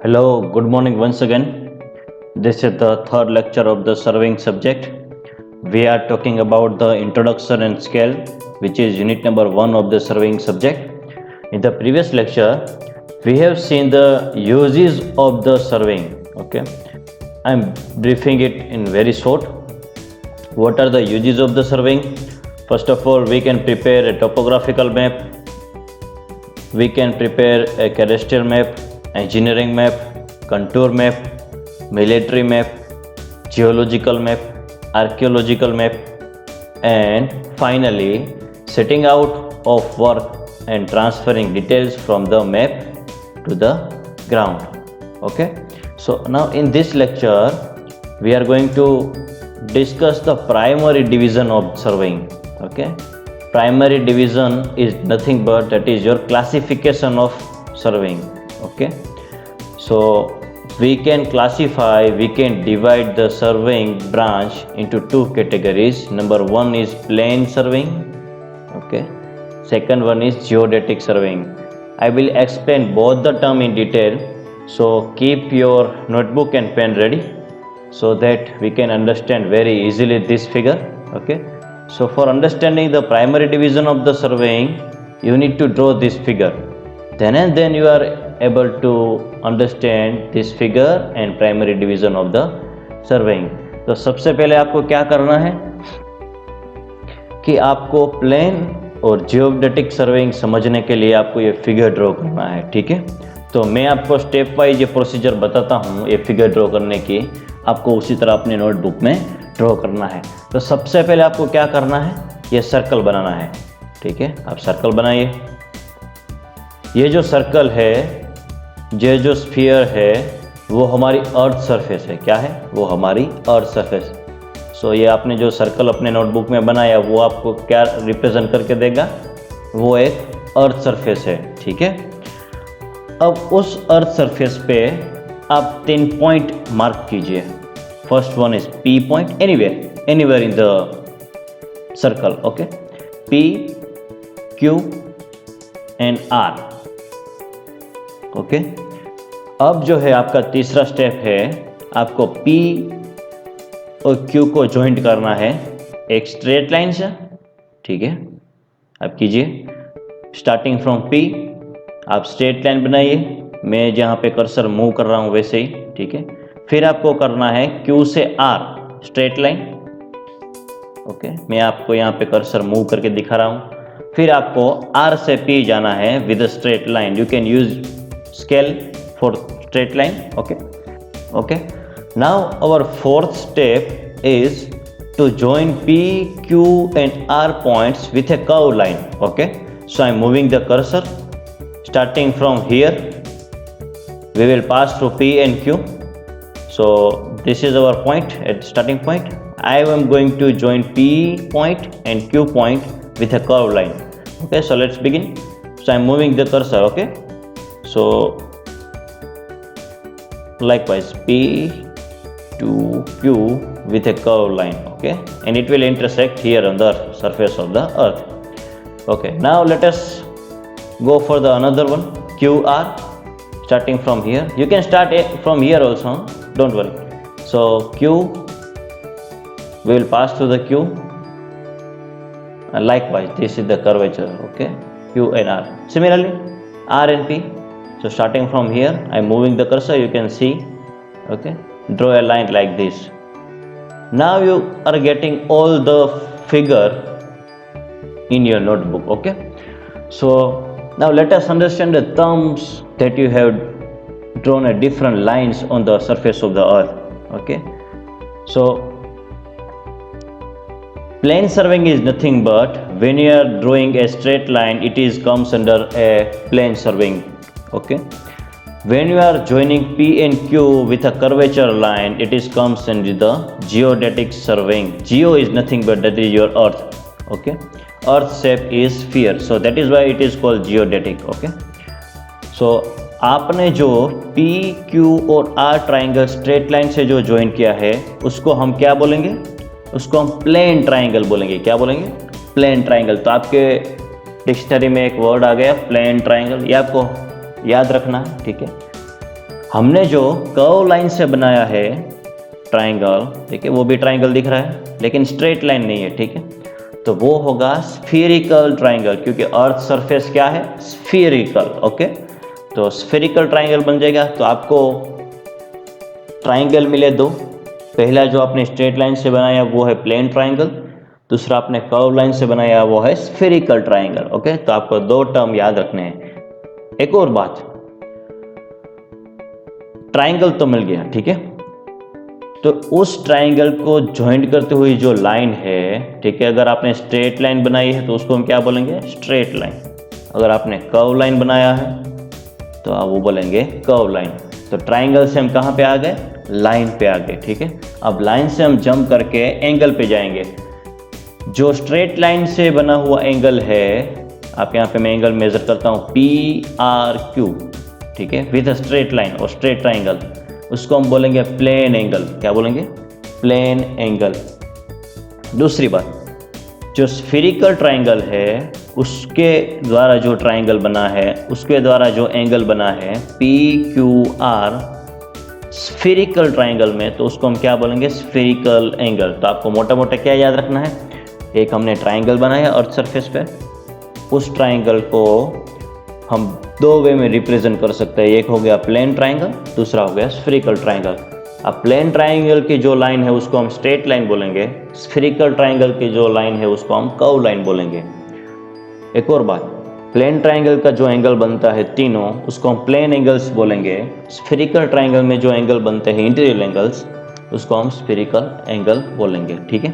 Hello, good morning once again. This is the third lecture of the surveying subject. We are talking about the introduction and scale, which is unit number 1 of the surveying subject. In the previous lecture, we have seen the uses of the surveying. Okay, I am briefing it in very short. What are the uses of the surveying? First of all, we can prepare a topographical map. We can prepare a cadastral map, engineering map, contour map, military map, geological map, archaeological map, and finally setting out of work and transferring details from the map to the ground. Okay, so now in this lecture we are going to discuss the primary division of surveying. Okay, primary division is nothing but that is your classification of surveying. Okay, so we can classify, we can divide the surveying branch into two categories. Number one is plane surveying. Okay, second one is geodetic surveying. I will explain both the term in detail, so keep your notebook and pen ready so that we can understand very easily this figure. Okay, so for understanding the primary division of the surveying, you need to draw this figure. Then and then you are able to understand this figure and primary division of the surveying. तो सबसे पहले आपको क्या करना है कि आपको plane और जियोडेटिक सर्वेइंग समझने के लिए आपको ये फिगर ड्रॉ करना है. ठीक है, तो मैं आपको स्टेप वाइज ये प्रोसीजर बताता हूँ. ये फिगर ड्रॉ करने की आपको उसी तरह अपने नोटबुक में ड्रॉ करना है. तो सबसे पहले आपको क्या करना है, ये सर्कल बनाना है. ठीक है, आप सर्कल बनाइए. ये जो सर्कल है, ये जो स्फीयर है, वो हमारी अर्थ सरफेस है. क्या है, वो हमारी अर्थ सरफेस. सो ये आपने जो सर्कल अपने नोटबुक में बनाया वो आपको क्या रिप्रेजेंट करके देगा, वो एक अर्थ सरफेस है. ठीक है, अब उस अर्थ सरफेस पे आप 3 पॉइंट मार्क कीजिए. First one is P point, anywhere in the circle. Okay, P, Q and R. Okay, अब जो है आपका तीसरा स्टेप है, आपको P और Q को ज्वाइंट करना है एक स्ट्रेट लाइन से. ठीक है, आप कीजिए. स्टार्टिंग फ्रॉम P आप स्ट्रेट लाइन बनाइए. मैं जहाँ पे कर्सर मूव कर रहा हूँ वैसे ही. ठीक है, फिर आपको करना है Q से R स्ट्रेट लाइन. ओके, मैं आपको यहाँ पे कर्सर मूव करके दिखा रहा हूँ. फिर आपको R से P जाना है with a straight line. You can use scale for straight line. Okay, now our fourth step is to join P, Q and R points with a curved line. Okay, so I am moving the cursor. Starting from here we will pass through P and Q. So this is our point at starting point. I am going to join P point and Q point with a curved line. Okay, so let's begin. So I am moving the cursor. Okay, so likewise P to Q with a curved line. Okay, and it will intersect here on the surface of the earth. Okay, now let us go for the another one, QR. Starting from here, you can start from here also, don't worry. So Q, we will pass through the Q, and likewise this is the curvature. Okay, Q and R. Similarly R and P. So starting from here, I am moving the cursor, you can see. Okay, draw a line like this. Now you are getting all the figure in your notebook. Okay, so now let us understand the terms that you have drawn a different lines on the surface of the earth. Okay, so plane surveying is nothing but when you are drawing a straight line, it is comes under a plane surveying. Okay, when you are joining P and Q with a curvature line, it is comes into the geodetic surveying. Geo is nothing but that is your earth. Okay, earth shape is sphere, so that is why it is called geodetic. Okay, so आपने जो P, Q और R triangle straight line से जो join किया है उसको हम क्या बोलेंगे, उसको हम प्लेन ट्राइंगल बोलेंगे. क्या बोलेंगे, प्लेन ट्राइंगल. तो आपके डिक्शनरी में एक वर्ड आ गया प्लेन ट्राइंगल, ये आपको याद रखना है. ठीक है, हमने जो कर्व लाइन से बनाया है ट्राइंगल, ठीक है, वो भी ट्राइंगल दिख रहा है लेकिन स्ट्रेट लाइन नहीं है, ठीक है, तो वो होगा स्फीरिकल ट्राइंगल, क्योंकि अर्थ सरफेस क्या है, स्फीरिकल। ओके, तो स्फीरिकल ट्राइंगल बन जाएगा। तो आपको ट्राइंगल मिले दो, पहला जो आपने स्ट्रेट लाइन से बनाया वो है प्लेन ट्राइंगल, दूसरा आपने कर्व लाइन से बनाया वो है स्फेरिकल ट्राइंगल। ओके, तो आपको दो टर्म याद रखने हैं। एक और बात, ट्राइंगल तो मिल गया, ठीक है, तो उस ट्राइंगल को ज्वाइंट करते हुए जो लाइन है, ठीक है, अगर आपने स्ट्रेट लाइन बनाई है तो उसको हम क्या बोलेंगे, स्ट्रेट लाइन। अगर आपने कर्व लाइन बनाया है तो आप वो बोलेंगे कर्व लाइन। तो ट्राइंगल से हम कहाँ पे आ गए, लाइन पे आ गए, ठीक है। अब लाइन से हम जंप करके एंगल पे जाएंगे। जो स्ट्रेट लाइन से बना हुआ एंगल है, आप यहाँ पे मैं एंगल मेजर करता हूँ PRQ, ठीक है, विद स्ट्रेट लाइन और स्ट्रेट ट्राइंगल, उसको हम बोलेंगे प्लेन एंगल। क्या बोलेंगे, प्लेन एंगल। दूसरी बात, जो स्फीरिकल ट्राइंगल है उसके द्वारा जो ट्राइंगल बना है, उसके द्वारा जो एंगल बना है PQR स्फीरिकल ट्राइंगल में, तो उसको हम क्या बोलेंगे, स्फीरिकल एंगल। तो आपको मोटा मोटा क्या याद रखना है, एक हमने ट्राइंगल बनाया अर्थ सरफेस पे, उस ट्राइंगल को हम दो वे में रिप्रेजेंट कर सकते हैं। एक हो गया प्लेन ट्राइंगल, दूसरा हो गया स्फीरिकल ट्राइंगल। अब प्लेन ट्राइंगल की जो लाइन है उसको हम स्ट्रेट लाइन बोलेंगे, स्फीरिकल ट्राइंगल की जो लाइन है उसको हम कर्व लाइन बोलेंगे। एक और बात, प्लेन ट्राइंगल का जो एंगल बनता है तीनों, उसको हम प्लेन एंगल्स बोलेंगे। स्फीरिकल ट्राइंगल में जो एंगल बनते हैं इंटीरियर एंगल्स, उसको हम स्फीरिकल एंगल बोलेंगे, ठीक है।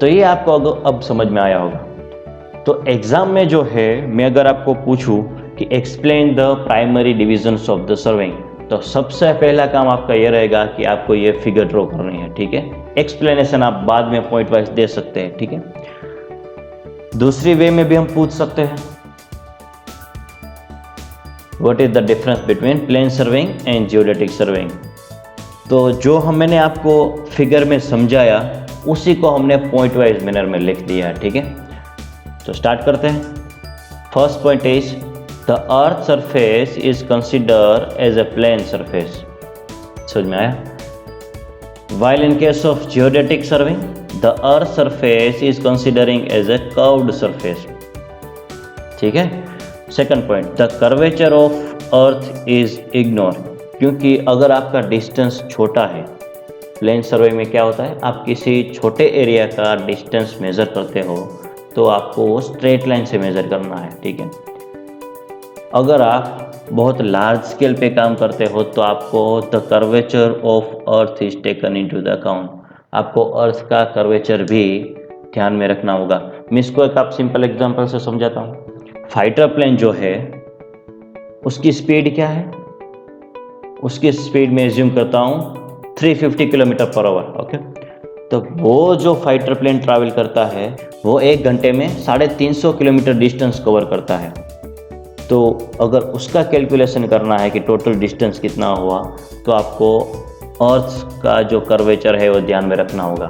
तो ये आपको अब समझ में आया होगा। तो एग्जाम में जो है, मैं अगर आपको पूछूं कि explain the primary divisions of the serving, तो सबसे पहला काम आपका ये रहेगा कि आपको ये फिगर ड्रॉ करनी है, ठीक है। एक्सप्लेनेशन आप बाद में पॉइंट वाइज दे सकते हैं, ठीक है। दूसरी वे में भी हम पूछ सकते हैं, what is the difference between plane surveying and geodetic surveying. तो जो मैंने आपको फिगर में समझाया उसी को हमने पॉइंट वाइज मैनर में लिख दिया है, ठीक है। तो स्टार्ट करते हैं। First point is the earth surface is consider as a plane surface. समझ में आया। While in case of geodetic surveying the earth surface is considering as a curved surface, ठीक है। Second point, the curvature of earth is ignore, क्योंकि अगर आपका distance छोटा है, प्लेन सर्वे में क्या होता है, आप किसी छोटे एरिया का डिस्टेंस मेजर करते हो तो आपको स्ट्रेट लाइन से मेजर करना है, ठीक है। अगर आप बहुत लार्ज स्केल पे काम करते हो तो आपको the curvature of earth is taken into the account, आपको अर्थ का कर्वेचर भी ध्यान में रखना होगा। मैं इसको एक आप सिंपल एग्जांपल से समझाता हूँ। फाइटर प्लेन जो है उसकी स्पीड क्या है, उसकी स्पीड में एज्यूम करता हूँ 350 किलोमीटर पर आवर, ओके। तो वो जो फाइटर प्लेन ट्रैवल करता है वो 1 घंटे में 350 किलोमीटर डिस्टेंस कवर करता है। तो अगर उसका कैलकुलेशन करना है कि टोटल डिस्टेंस कितना हुआ, तो आपको अर्थ का जो कर्वेचर है वो ध्यान में रखना होगा।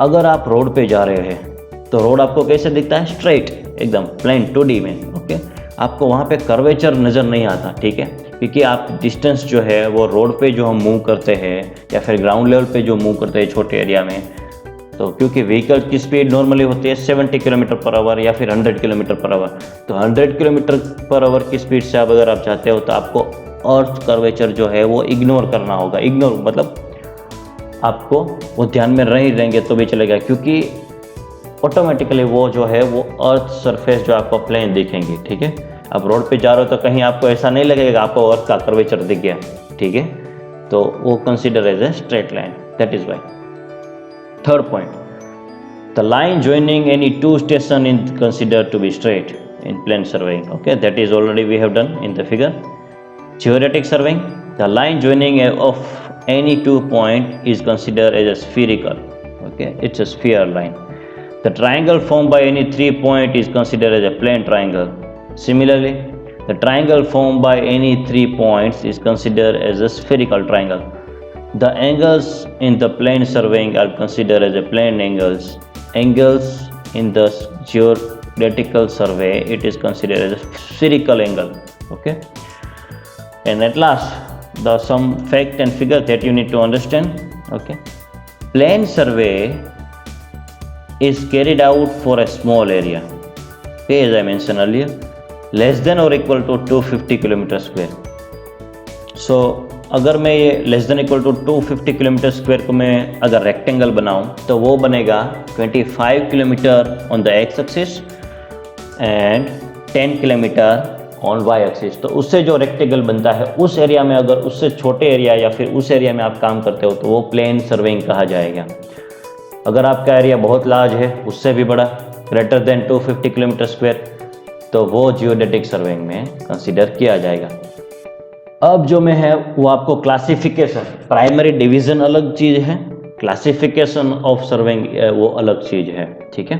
अगर आप रोड पे जा रहे हैं तो रोड आपको कैसे दिखता है, स्ट्रेट एकदम प्लेन 2D में, ओके। आपको वहाँ पे कर्वेचर नज़र नहीं आता, ठीक है, क्योंकि आप डिस्टेंस जो है वो रोड पे जो हम मूव करते हैं या फिर ग्राउंड लेवल पे जो मूव करते हैं छोटे एरिया में, तो क्योंकि व्हीकल की स्पीड नॉर्मली होती है 70 किलोमीटर पर आवर या फिर 100 किलोमीटर पर आवर, तो 100 किलोमीटर पर आवर की स्पीड से अगर आप जाते हो तो आपको अर्थ कर्वेचर जो है वो इग्नोर करना होगा। इग्नोर मतलब आपको वो ध्यान में नहीं रहेंगे तो भी चलेगा, क्योंकि ऑटोमेटिकली वो जो है वो अर्थ सरफेस जो आपको प्लेन दिखेंगे, ठीक है। आप रोड पे जा रहे हो तो कहीं आपको ऐसा नहीं लगेगा आपको अर्थ का कर्वेचर दिख गया, ठीक है, तो वो consider as a straight line, that is why. Third point, the line joining any two station is considered to be straight in plane surveying. Okay, that is already we have done in the figure. Geodetic surveying, the line joining of any 2 point is considered as a spherical. Okay, it's a sphere line. The triangle formed by any 3 point is considered as a plane triangle. Similarly, the triangle formed by any 3 points is considered as a spherical triangle. The angles in the plane surveying are considered as a plane angles. Angles in the geodetical survey, it is considered as a spherical angle. Okay. And at last, the some fact and figure that you need to understand. Okay, plane survey is carried out for a small area, okay, as I mentioned earlier, less than or equal to 250 kilometre square. So अगर मैं ये less than equal to 250 kilometre square को मैं अगर rectangle बनाऊं तो वो बनेगा 25 kilometre on the X axis and 10 kilometre on Y axis. तो उससे जो रेक्टेंगल बनता है उस एरिया में, अगर उससे छोटे एरिया या फिर उस एरिया में आप काम करते हो तो वो प्लेन सर्वेइंग कहा जाएगा. अगर आपका एरिया बहुत लार्ज है, उससे भी बड़ा, ग्रेटर देन 250 किलोमीटर स्क्वायर, तो वो जियोडेटिक सर्वेइंग में कंसीडर किया जाएगा. अब जो में है वो आपको क्लासिफिकेशन, प्राइमरी डिवीजन अलग चीज़ है, क्लासिफिकेशन ऑफ सर्वेइंग वो अलग चीज़ है. ठीक है,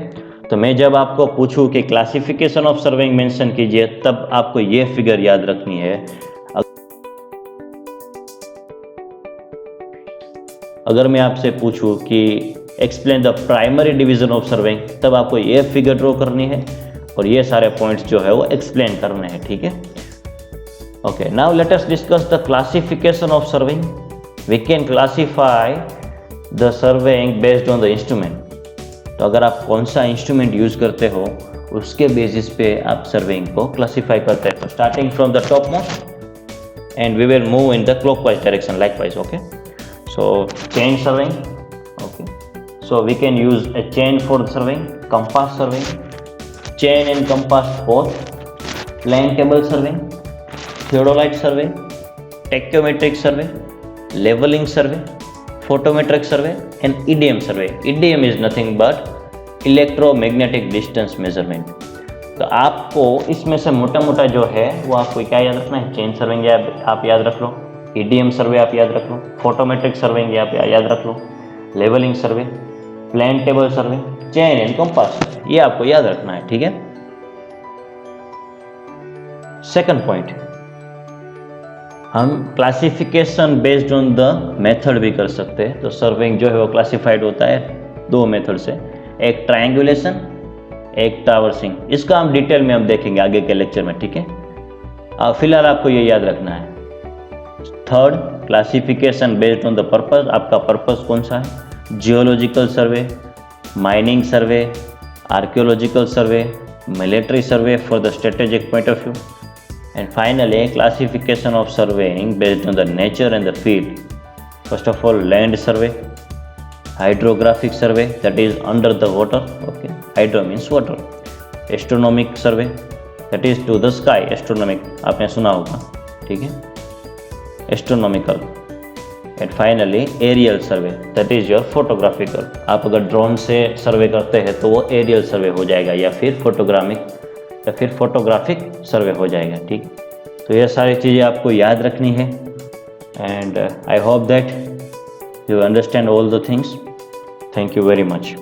तो मैं जब आपको पूछूं कि क्लासिफिकेशन ऑफ सर्वेइंग मेंशन कीजिए, तब आपको ये फिगर याद रखनी है. अगर मैं आपसे पूछूं कि explain the primary division of surveying, तब आपको ये फिगर ड्रॉ करनी है और ये सारे पॉइंट्स जो है वो एक्सप्लेन करने हैं. ठीक है, okay. Now let us discuss the classification of surveying. We can classify the surveying based on the instrument. तो अगर आप कौन सा इंस्ट्रूमेंट यूज करते हो उसके बेसिस पे आप सर्वेइंग को क्लासीफाई करते हैं. Starting from the top most and we will move in the clockwise direction likewise. Okay, so chain surveying. Okay, so we can use a chain for surveying, compass surveying, chain and compass both, plane table surveying, theodolite survey, tachyometric survey, leveling survey, photometric survey and EDM survey. EDM is nothing but electromagnetic distance measurement. तो आपको इसमें से मोटा मोटा जो है वो आपको क्या याद रखना है? चेन सर्वेइंग आप याद रख लो, EDM सर्वे आप याद रख लो, फोटोमेट्रिक सर्वेइंग आप याद रख लो, levelling survey, plane table survey, chain and compass, ये आपको याद रखना है. ठीक है. सेकंड पॉइंट, हम classification based on the method भी कर सकते हैं. तो सर्वेइंग जो है वो क्लासिफाइड होता है दो मेथड से, एक ट्रायंगुलेशन, एक ट्रावर्सिंग. इसका हम डिटेल में हम देखेंगे आगे के लेक्चर में. ठीक है, फिलहाल आपको ये याद रखना है. Third, classification based on the purpose. आपका पर्पस कौन सा है? Geological survey, mining survey, archaeological survey, military survey for the strategic point of view, and finally classification of surveying based on the nature and the field. First of all land survey, hydrographic survey that is under the water. Okay, hydro means water. Astronomic survey that is to the sky. Astronomic आपने सुना होगा. ठीक है, astronomical. And finally aerial survey that is your photographical. आप अगर drone से सर्वे करते हैं तो वो एरियल सर्वे हो जाएगा या फिर फोटोग्राफिक सर्वे हो जाएगा. ठीक, तो ये सारी चीज़ें आपको याद रखनी है and I hope that you understand all the things. Thank you very much.